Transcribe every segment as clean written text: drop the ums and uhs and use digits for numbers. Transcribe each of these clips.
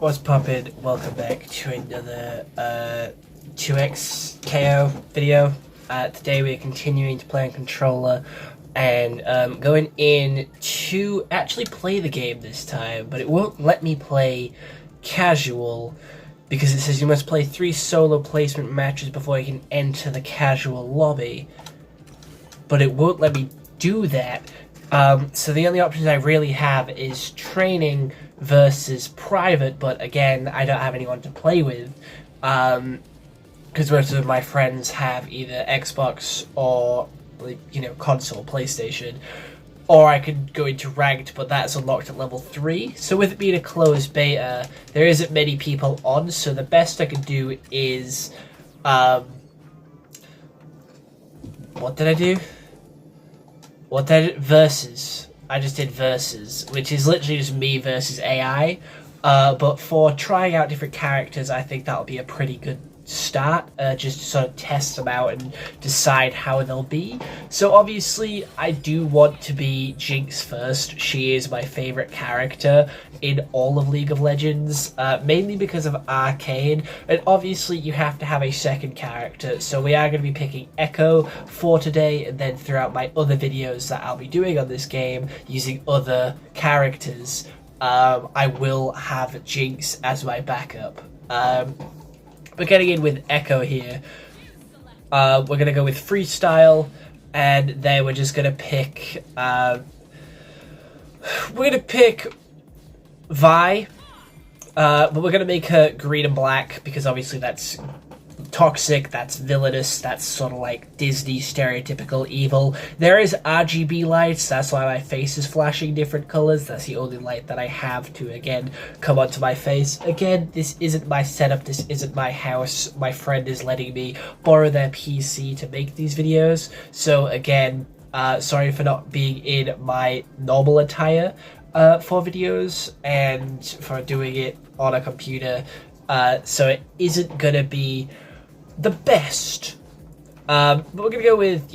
What's poppin'? Welcome back to another 2x KO video. Today we're continuing to play on controller and going in to actually play the game this time, but it won't let me play casual because it says you must play 3 solo placement matches before you can enter the casual lobby. But it won't let me do that. So the only options I really have is training versus private, but again, I don't have anyone to play with, because most of my friends have either Xbox or, console, PlayStation, or I could go into ranked, but that's unlocked at level 3, so with it being a closed beta, there isn't many people on, so the best I could do is, what did I do? Versus. I just did versus, which is literally just me versus AI. But for trying out different characters, I think that'll be a pretty good start, just to sort of test them out and decide how they'll be. So obviously, I do want to be Jinx first. She is my favorite character in all of League of Legends, mainly because of Arcane, and obviously you have to have a second character, so we are going to be picking Echo for today, and then throughout my other videos that I'll be doing on this game, using other characters, I will have Jinx as my backup. We're getting in with Echo here. We're going to go with freestyle, and then we're just going to pick... we're going to pick Vi, but we're going to make her green and black, because obviously that's toxic, that's villainous, that's sort of like Disney stereotypical evil. There is RGB lights, that's why my face is flashing different colors. That's the only light that I have to, again, come onto my face. Again, this isn't my setup, this isn't my house. My friend is letting me borrow their PC to make these videos. So again, sorry for not being in my normal attire for videos and for doing it on a computer. So it isn't gonna be the best, but we're gonna go with,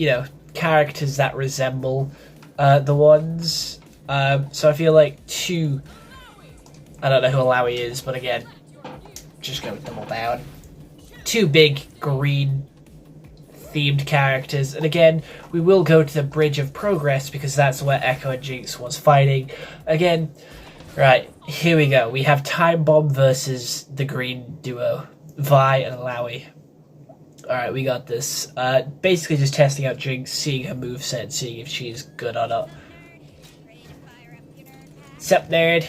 characters that resemble the ones. So I feel like I don't know who Alawi is, but again, just go with double down. 2 big green themed characters, and again, we will go to the Bridge of Progress because that's where Echo and Jinx was fighting. Again, right, here we go. We have Time Bomb versus the green duo, Vi and Alawi. Alright, we got this. Basically just testing out Jinx, seeing her moveset, seeing if she's good or not. Sup, nerd?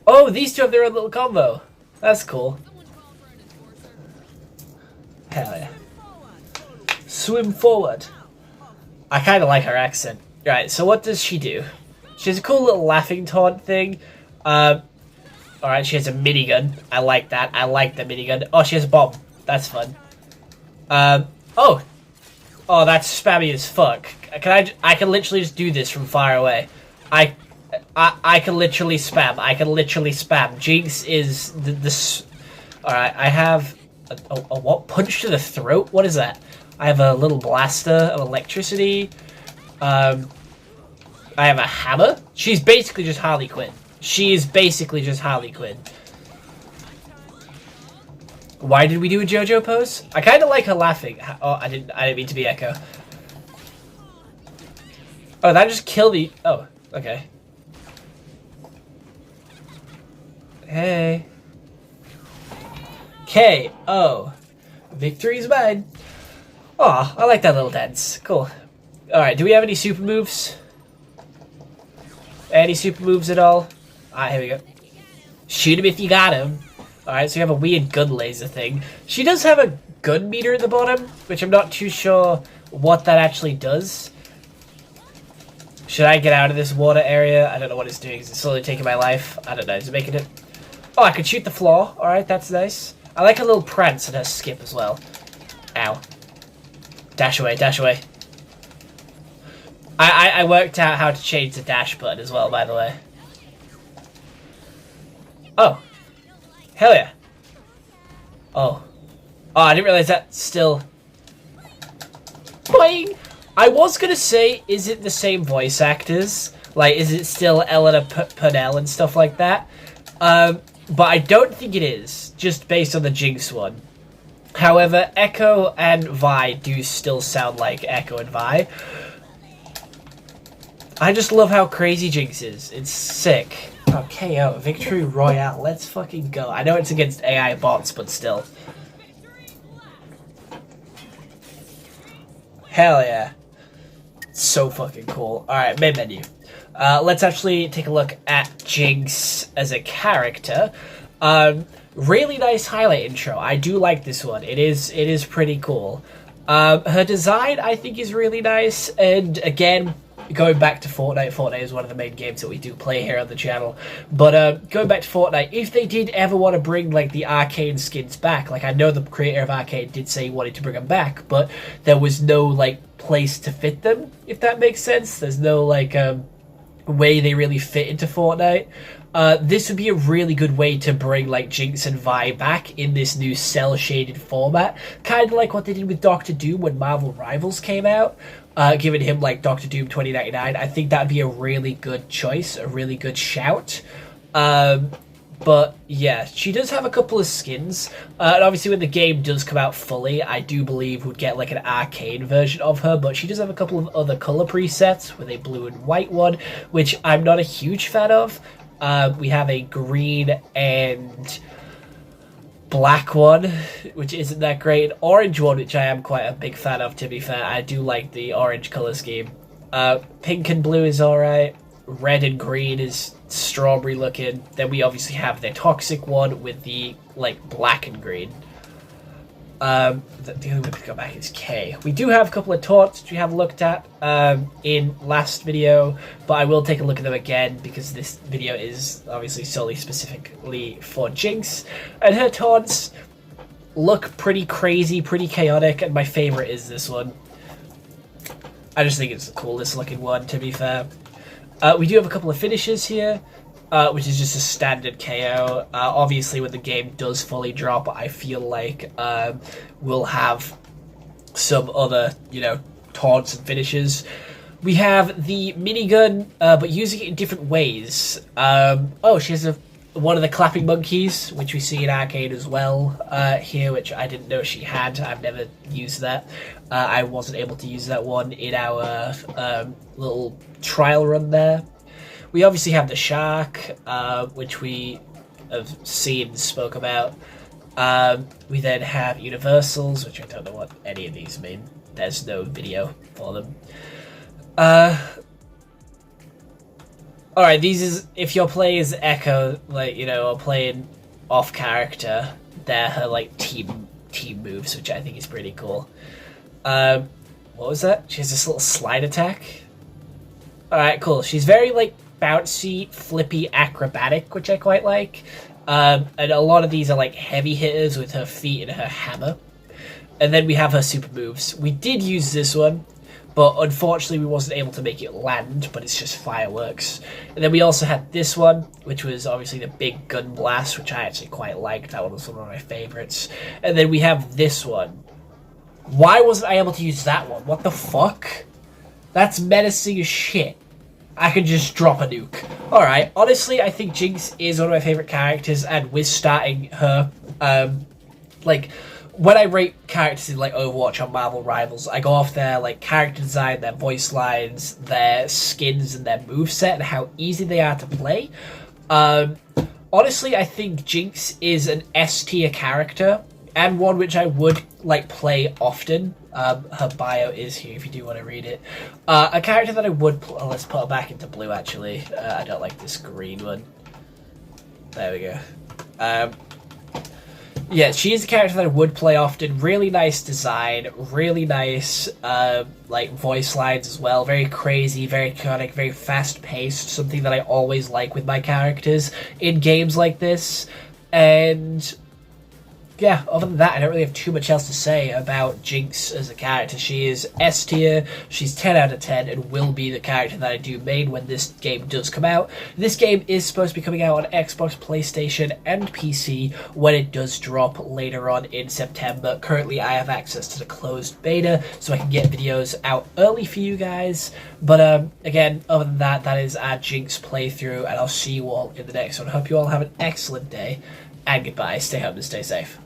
Oh, these two have their own little combo. That's cool. Hell yeah. Swim forward. I kind of like her accent. Right, so what does she do? She has a cool little laughing taunt thing. Alright, she has a minigun. I like that. I like the minigun. Oh, she has a bomb. That's fun. Oh, that's spammy as fuck. I can literally just do this from far away. I can literally spam. I can literally spam. Jinx is this. Alright, I have a what? Punch to the throat? What is that? I have a little blaster of electricity. I have a hammer. She's basically just Harley Quinn. She is basically just Harley Quinn. Why did we do a JoJo pose? I kind of like her laughing. Oh, I didn't mean to be Echo. Oh, that just killed the... Oh, okay. Hey. K.O. Victory's mine. Aw, I like that little dance. Cool. Alright, do we have any super moves? Any super moves at all? Alright, here we go. Shoot him if you got him. Alright, so we have a weird gun laser thing. She does have a gun meter at the bottom, which I'm not too sure what that actually does. Should I get out of this water area? I don't know what it's doing. Is it slowly taking my life? I don't know. Is it making it... Oh, I could shoot the floor. Alright, that's nice. I like her little prance and her skip as well. Ow. Dash away, dash away. I worked out how to change the dash button as well, by the way. Oh. Hell yeah. Oh. Oh, I didn't realize that still... Boing! I was gonna say, is it the same voice actors? Like, is it still Eleanor Purnell and stuff like that? But I don't think it is, just based on the Jinx one. However, Echo and Vi do still sound like Echo and Vi. I just love how crazy Jinx is. It's sick. Oh, KO. Victory Royale. Let's fucking go. I know it's against AI bots, but still. Hell yeah. So fucking cool. Alright, main menu. Let's actually take a look at Jinx as a character. Really nice highlight intro. I do like this one. It is pretty cool. Her design, I think, is really nice. And again, going back to Fortnite is one of the main games that we do play here on the channel. But going back to Fortnite, if they did ever want to bring like the Arcane skins back, like I know the creator of Arcane did say he wanted to bring them back, but there was no like place to fit them, if that makes sense. There's no like way they really fit into Fortnite. This would be a really good way to bring like Jinx and Vi back in this new cel-shaded format, kind of like what they did with Doctor Doom when Marvel Rivals came out, giving him like Doctor Doom 2099. I think that'd be a really good choice, a really good shout. But yeah, she does have a couple of skins, and obviously when the game does come out fully, I do believe we'd get like an Arcane version of her, but she does have a couple of other color presets with a blue and white one, which I'm not a huge fan of. We have a green and black one, which isn't that great. An orange one, which I am quite a big fan of, to be fair. I do like the orange color scheme. Pink and blue is alright. Red and green is strawberry looking. Then we obviously have the toxic one with the like black and green. The only way to go back is K. We do have a couple of taunts which we have looked at in last video, but I will take a look at them again because this video is obviously solely specifically for Jinx. And her taunts look pretty crazy, pretty chaotic, and my favorite is this one. I just think it's the coolest looking one, to be fair. We do have a couple of finishes here, which is just a standard KO. Obviously, when the game does fully drop, I feel like we'll have some other, taunts and finishes. We have the minigun, but using it in different ways. She has one of the clapping monkeys, which we see in Arcade as well here, which I didn't know she had. I've never used that. I wasn't able to use that one in our little trial run there. We obviously have the shark, which we have seen and spoke about. We then have universals, which I don't know what any of these mean. There's no video for them. Alright, these is, if you're playing as Echo, or playing off character, they're her, team moves, which I think is pretty cool. What was that? She has this little slide attack. Alright, cool. She's very, bouncy, flippy, acrobatic, which I quite like. And a lot of these are, heavy hitters with her feet and her hammer. And then we have her super moves. We did use this one, but unfortunately we wasn't able to make it land, but it's just fireworks. And then we also had this one, which was obviously the big gun blast, which I actually quite liked. That one was one of my favorites. And then we have this one. Why wasn't I able to use that one? What the fuck? That's menacing as shit. I could just drop a nuke. Alright, honestly, I think Jinx is one of my favorite characters, and with starting her, when I rate characters in Overwatch on Marvel Rivals, I go off their character design, their voice lines, their skins, and their moveset, and how easy they are to play. Honestly, I think Jinx is an S tier character, and one which I would play often. Her bio is here if you do want to read it. A character that I would let's put her back into blue actually. I don't like this green one. There we go. Yeah, she is a character that I would play often. Really nice design, really nice voice lines as well. Very crazy, very chaotic, very fast paced. Something that I always like with my characters in games like this. And yeah, other than that, I don't really have too much else to say about Jinx as a character. She is S tier, she's 10 out of 10, and will be the character that I do main when this game does come out. This game is supposed to be coming out on Xbox, PlayStation, and PC when it does drop later on in September. Currently, I have access to the closed beta, so I can get videos out early for you guys. But again, other than that, that is our Jinx playthrough, and I'll see you all in the next one. Hope you all have an excellent day, and goodbye. Stay home and stay safe.